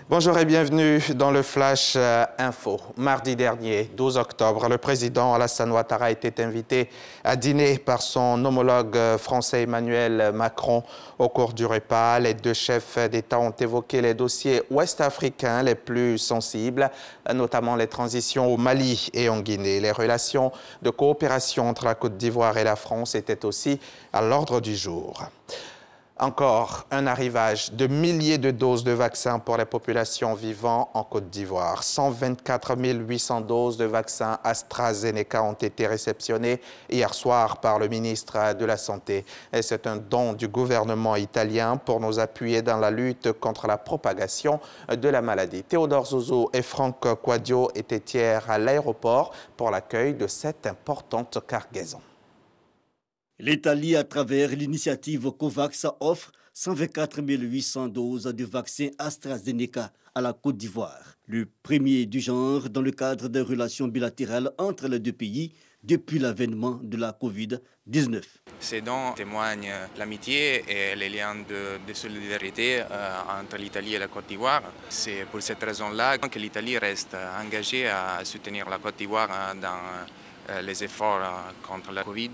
Bonjour et bienvenue dans le Flash Info. Mardi dernier, 12 octobre, le président Alassane Ouattara était invité à dîner par son homologue français Emmanuel Macron. Au cours du repas, les deux chefs d'État ont évoqué les dossiers ouest-africains les plus sensibles, notamment les transitions au Mali et en Guinée. Les relations de coopération entre la Côte d'Ivoire et la France étaient aussi à l'ordre du jour. Encore un arrivage de milliers de doses de vaccins pour les populations vivant en Côte d'Ivoire. 124 800 doses de vaccins AstraZeneca ont été réceptionnées hier soir par le ministre de la Santé. Et c'est un don du gouvernement italien pour nous appuyer dans la lutte contre la propagation de la maladie. Théodore Zouzou et Franck Quadio étaient hier à l'aéroport pour l'accueil de cette importante cargaison. L'Italie, à travers l'initiative COVAX, offre 124 800 doses de vaccin AstraZeneca à la Côte d'Ivoire. Le premier du genre dans le cadre des relations bilatérales entre les deux pays depuis l'avènement de la Covid-19. Ces dons témoignent l'amitié et les liens de solidarité entre l'Italie et la Côte d'Ivoire. C'est pour cette raison-là que l'Italie reste engagée à soutenir la Côte d'Ivoire dans les efforts contre la Covid.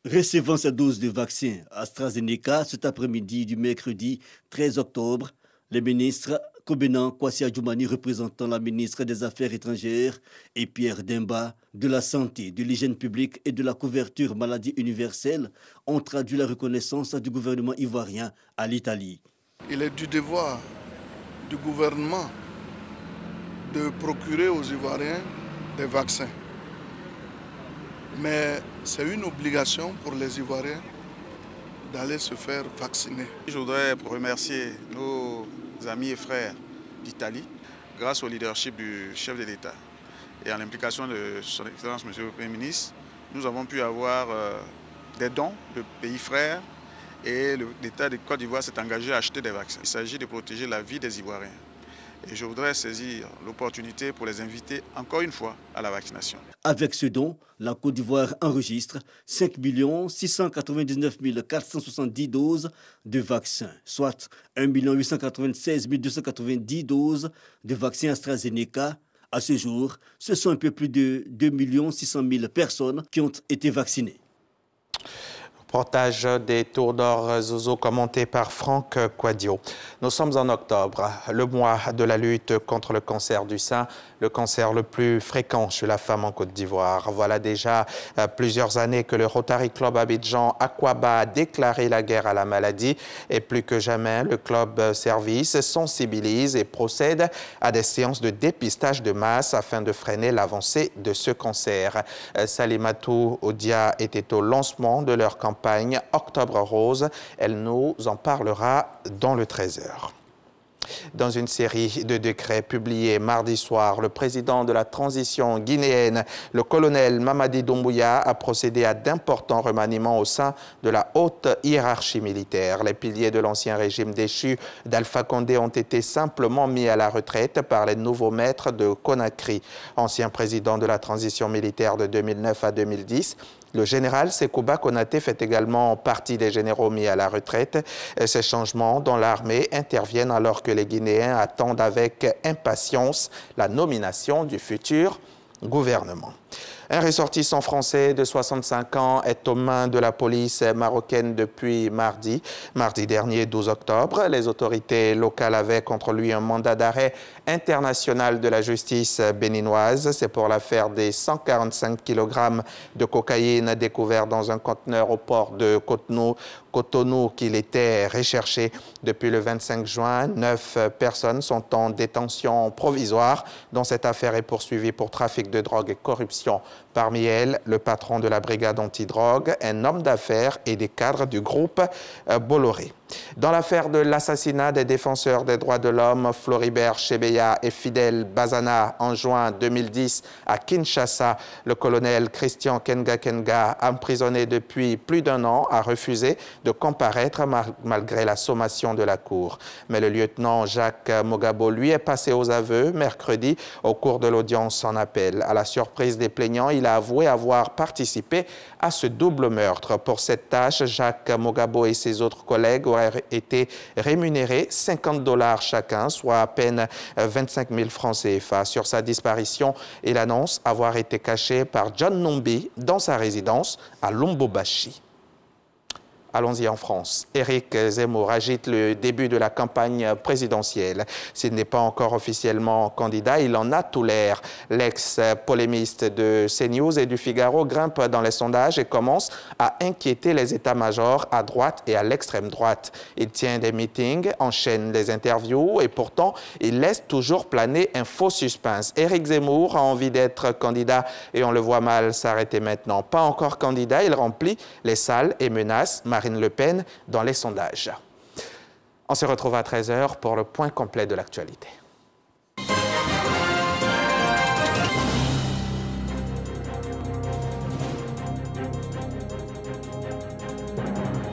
Recevant cette dose de vaccin AstraZeneca cet après-midi du mercredi 13 octobre, les ministres Kobenan Kwasi Adjoumani, représentant la ministre des Affaires étrangères, et Pierre Demba, de la Santé, de l'Hygiène publique et de la couverture maladie universelle, ont traduit la reconnaissance du gouvernement ivoirien à l'Italie. Il est du devoir du gouvernement de procurer aux Ivoiriens des vaccins. Mais c'est une obligation pour les Ivoiriens d'aller se faire vacciner. Je voudrais remercier nos amis et frères d'Italie, grâce au leadership du chef de l'État et à l'implication de son Excellence, Monsieur le Premier ministre, nous avons pu avoir des dons de pays frères et l'État de Côte d'Ivoire s'est engagé à acheter des vaccins. Il s'agit de protéger la vie des Ivoiriens. Et je voudrais saisir l'opportunité pour les inviter encore une fois à la vaccination. Avec ce don, la Côte d'Ivoire enregistre 5 699 470 doses de vaccins, soit 1 896 290 doses de vaccins AstraZeneca. À ce jour, ce sont un peu plus de 2 600 000 personnes qui ont été vaccinées. Reportage des Tours d'Or Zozo commenté par Franck Quadio. Nous sommes en octobre, le mois de la lutte contre le cancer du sein, le cancer le plus fréquent chez la femme en Côte d'Ivoire. Voilà déjà plusieurs années que le Rotary Club Abidjan Aquaba a déclaré la guerre à la maladie et plus que jamais, le club service sensibilise et procède à des séances de dépistage de masse afin de freiner l'avancée de ce cancer. Salimatou Odia était au lancement de leur campagne Octobre Rose. Elle nous en parlera dans le 13h. Dans une série de décrets publiés mardi soir, le président de la transition guinéenne, le colonel Mamadi Doumbouya, a procédé à d'importants remaniements au sein de la haute hiérarchie militaire. Les piliers de l'ancien régime déchu d'Alpha Condé ont été simplement mis à la retraite par les nouveaux maîtres de Conakry. Ancien président de la transition militaire de 2009 à 2010, le général Sekouba Konaté fait également partie des généraux mis à la retraite. Ces changements dans l'armée interviennent alors que les Guinéens attendent avec impatience la nomination du futur gouvernement. Un ressortissant français de 65 ans est aux mains de la police marocaine depuis mardi dernier, 12 octobre. Les autorités locales avaient contre lui un mandat d'arrêt international de la justice béninoise. C'est pour l'affaire des 145 kg de cocaïne découvert dans un conteneur au port de Cotonou qu'il était recherché. Depuis le 25 juin, 9 personnes sont en détention provisoire dont cette affaire est poursuivie pour trafic de drogue et corruption. Parmi elles, le patron de la brigade antidrogue, un homme d'affaires et des cadres du groupe Bolloré. Dans l'affaire de l'assassinat des défenseurs des droits de l'homme Floribert Chebeya et Fidel Bazana en juin 2010 à Kinshasa, le colonel Christian Kenga, emprisonné depuis plus d'1 an, a refusé de comparaître malgré la sommation de la cour. Mais le lieutenant Jacques Mogabo, lui, est passé aux aveux mercredi au cours de l'audience en appel. À la surprise des plaignants, il a avoué avoir participé à ce double meurtre. Pour cette tâche, Jacques Mogabo et ses autres collègues auraient avoir été rémunérés 50 $ chacun, soit à peine 25 000 francs CFA. Sur sa disparition, il annonce avoir été caché par John Numbi dans sa résidence à Lubumbashi. Allons-y en France. Éric Zemmour agite le début de la campagne présidentielle. S'il n'est pas encore officiellement candidat, il en a tout l'air. L'ex-polémiste de CNews et du Figaro grimpe dans les sondages et commence à inquiéter les états-majors à droite et à l'extrême droite. Il tient des meetings, enchaîne les interviews et pourtant, il laisse toujours planer un faux suspense. Éric Zemmour a envie d'être candidat et on le voit mal s'arrêter maintenant. Pas encore candidat, il remplit les salles et menace Marine Le Pen dans les sondages. On se retrouve à 13 h pour le point complet de l'actualité.